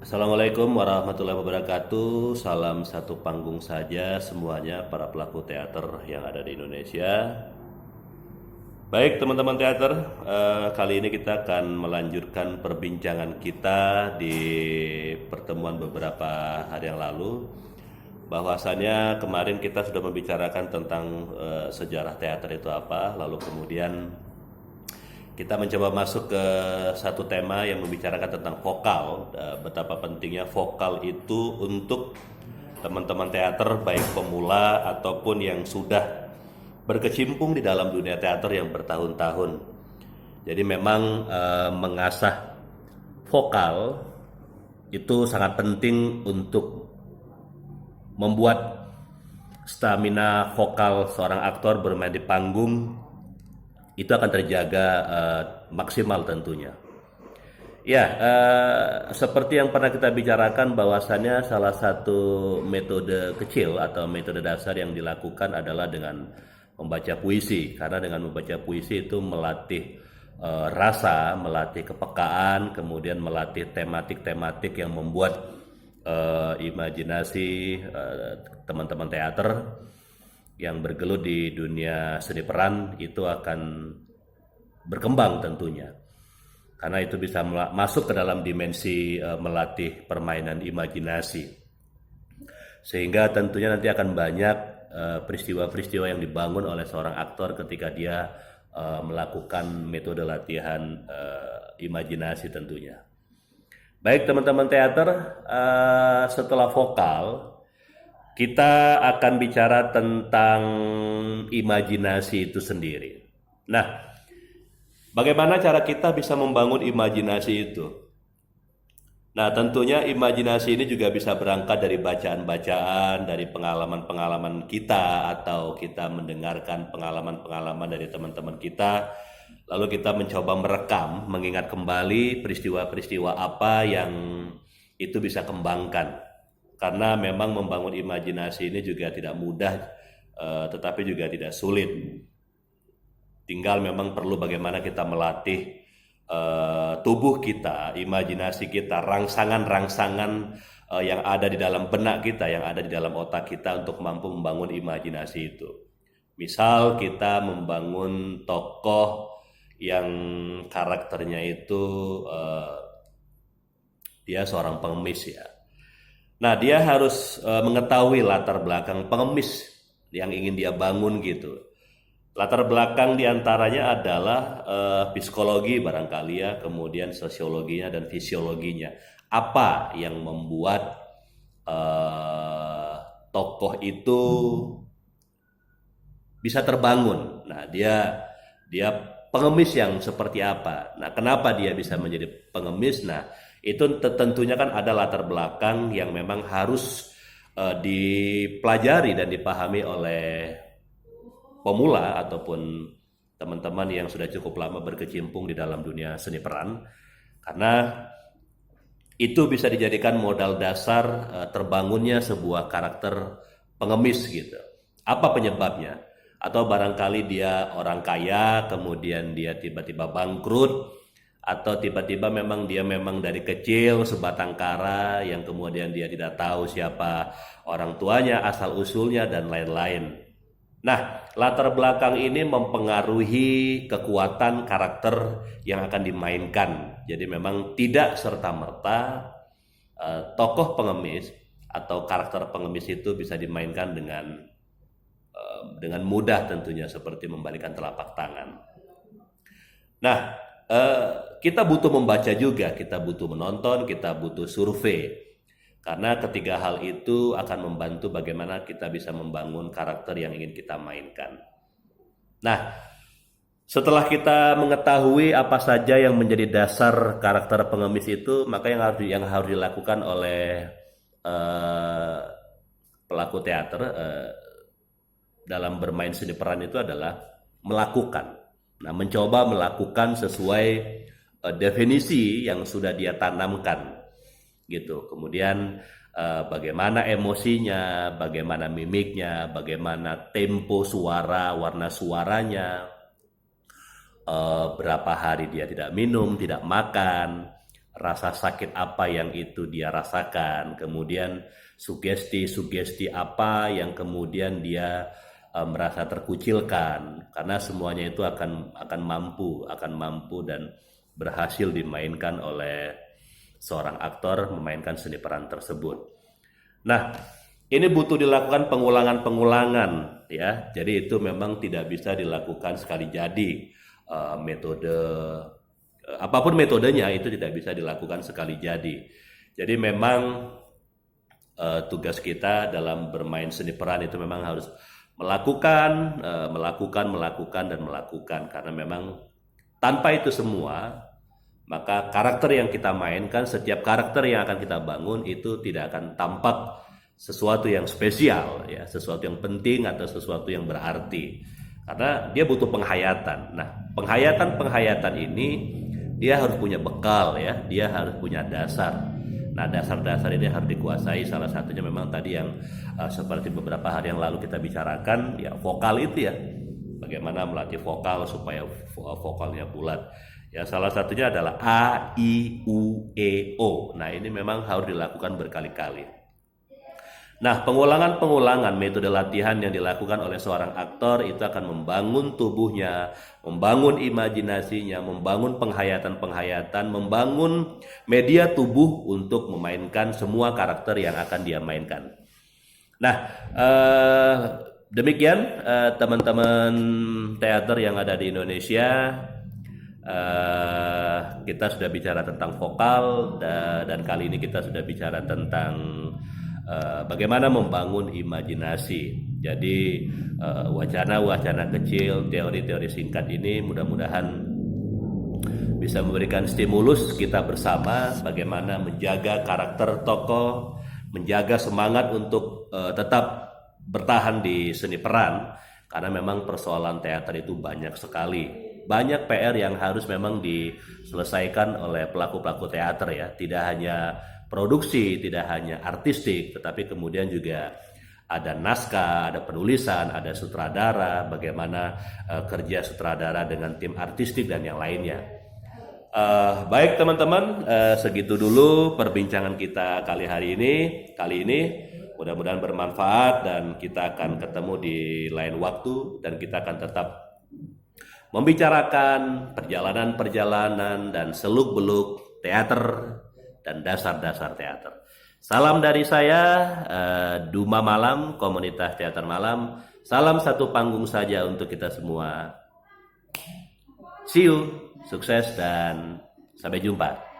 Assalamualaikum warahmatullahi wabarakatuh. Salam satu panggung saja semuanya para pelaku teater yang ada di Indonesia. Baik teman-teman teater, kali ini kita akan melanjutkan perbincangan kita di pertemuan beberapa hari yang lalu. Bahwasannya kemarin kita sudah membicarakan tentang sejarah teater itu apa, lalu kemudian kita mencoba masuk ke satu tema yang membicarakan tentang vokal, betapa pentingnya vokal itu untuk teman-teman teater baik pemula ataupun yang sudah berkecimpung di dalam dunia teater yang bertahun-tahun. Jadi memang mengasah vokal itu sangat penting untuk membuat stamina vokal seorang aktor bermain di panggung itu akan terjaga maksimal tentunya. Ya, seperti yang pernah kita bicarakan bahwasannya salah satu metode kecil atau metode dasar yang dilakukan adalah dengan membaca puisi. Karena dengan membaca puisi itu melatih rasa, melatih kepekaan, kemudian melatih tematik-tematik yang membuat imajinasi teman-teman teater yang bergelut di dunia seni peran itu akan berkembang tentunya. Karena itu bisa masuk ke dalam dimensi melatih permainan imajinasi. Sehingga tentunya nanti akan banyak peristiwa-peristiwa yang dibangun oleh seorang aktor ketika dia melakukan metode latihan imajinasi tentunya. Baik teman-teman teater, setelah vokal kita akan bicara tentang imajinasi itu sendiri. Nah, bagaimana cara kita bisa membangun imajinasi itu? Nah, tentunya imajinasi ini juga bisa berangkat dari bacaan-bacaan, dari pengalaman-pengalaman kita, atau kita mendengarkan pengalaman-pengalaman dari teman-teman kita. Lalu kita mencoba merekam, mengingat kembali peristiwa-peristiwa apa yang itu bisa kembangkan. Karena memang membangun imajinasi ini juga tidak mudah, tetapi juga tidak sulit. Tinggal memang perlu bagaimana kita melatih tubuh kita, imajinasi kita, rangsangan-rangsangan yang ada di dalam benak kita, yang ada di dalam otak kita untuk mampu membangun imajinasi itu. Misal kita membangun tokoh yang karakternya itu dia seorang pengemis ya. Nah, dia harus mengetahui latar belakang pengemis yang ingin dia bangun gitu. Latar belakang diantaranya adalah psikologi barangkali ya, kemudian sosiologinya dan fisiologinya. Apa yang membuat tokoh itu bisa terbangun? Nah, dia pengemis yang seperti apa? Nah, kenapa dia bisa menjadi pengemis? Nah, itu tentunya kan ada latar belakang yang memang harus dipelajari dan dipahami oleh pemula ataupun teman-teman yang sudah cukup lama berkecimpung di dalam dunia seni peran, karena itu bisa dijadikan modal dasar terbangunnya sebuah karakter pengemis gitu. Apa penyebabnya? Atau barangkali dia orang kaya kemudian dia tiba-tiba bangkrut, atau tiba-tiba memang dia memang dari kecil sebatang kara yang kemudian dia tidak tahu siapa orang tuanya, asal usulnya dan lain-lain. Nah, latar belakang ini mempengaruhi kekuatan karakter yang akan dimainkan. Jadi memang tidak serta-merta tokoh pengemis atau karakter pengemis itu bisa dimainkan dengan mudah tentunya, seperti membalikan telapak tangan. Nah, kita butuh membaca juga, kita butuh menonton, kita butuh survei. Karena ketiga hal itu akan membantu bagaimana kita bisa membangun karakter yang ingin kita mainkan. Nah, setelah kita mengetahui apa saja yang menjadi dasar karakter pengemis itu, maka yang harus dilakukan oleh pelaku teater dalam bermain seni peran itu adalah melakukan. Nah, mencoba melakukan sesuai definisi yang sudah dia tanamkan gitu. Kemudian bagaimana emosinya, bagaimana mimiknya, bagaimana tempo suara, warna suaranya, berapa hari dia tidak minum, tidak makan, rasa sakit apa yang itu dia rasakan, kemudian sugesti-sugesti apa yang kemudian dia merasa terkucilkan, karena semuanya itu akan mampu dan berhasil dimainkan oleh seorang aktor memainkan seni peran tersebut. Nah, ini butuh dilakukan pengulangan-pengulangan ya. Jadi itu memang tidak bisa dilakukan sekali jadi. Metode apapun metodenya itu tidak bisa dilakukan sekali jadi. Jadi memang tugas kita dalam bermain seni peran itu memang harus melakukan karena memang tanpa itu semua maka karakter yang kita mainkan, setiap karakter yang akan kita bangun itu tidak akan tampak sesuatu yang spesial ya, sesuatu yang penting atau sesuatu yang berarti, karena dia butuh penghayatan. Nah, penghayatan ini dia harus punya bekal ya, dia harus punya dasar. Nah, dasar-dasar ini harus dikuasai. Salah satunya memang tadi yang seperti beberapa hari yang lalu kita bicarakan ya, vokal itu ya, bagaimana melatih vokal supaya vokalnya bulat. Ya, salah satunya adalah A, I, U, E, O. Nah, ini memang harus dilakukan berkali-kali. Nah, pengulangan-pengulangan metode latihan yang dilakukan oleh seorang aktor itu akan membangun tubuhnya, membangun imajinasinya, membangun penghayatan-penghayatan, membangun media tubuh untuk memainkan semua karakter yang akan dia mainkan. Nah, demikian teman-teman teater yang ada di Indonesia. Kita sudah bicara tentang vokal dan kali ini kita sudah bicara tentang bagaimana membangun imajinasi. Jadi wacana-wacana kecil, teori-teori singkat ini mudah-mudahan bisa memberikan stimulus kita bersama bagaimana menjaga karakter tokoh, menjaga semangat untuk tetap bertahan di seni peran, karena memang persoalan teater itu banyak sekali. Banyak PR yang harus memang diselesaikan oleh pelaku-pelaku teater ya. Tidak hanya produksi, tidak hanya artistik, tetapi kemudian juga ada naskah, ada penulisan, ada sutradara, bagaimana kerja sutradara dengan tim artistik dan yang lainnya. Baik teman-teman, segitu dulu perbincangan kita kali ini. Mudah-mudahan bermanfaat dan kita akan ketemu di lain waktu, dan kita akan tetap membicarakan perjalanan-perjalanan dan seluk-beluk teater dan dasar-dasar teater. Salam dari saya, Duma Malam, komunitas teater malam. Salam satu panggung saja untuk kita semua. See you, sukses dan sampai jumpa.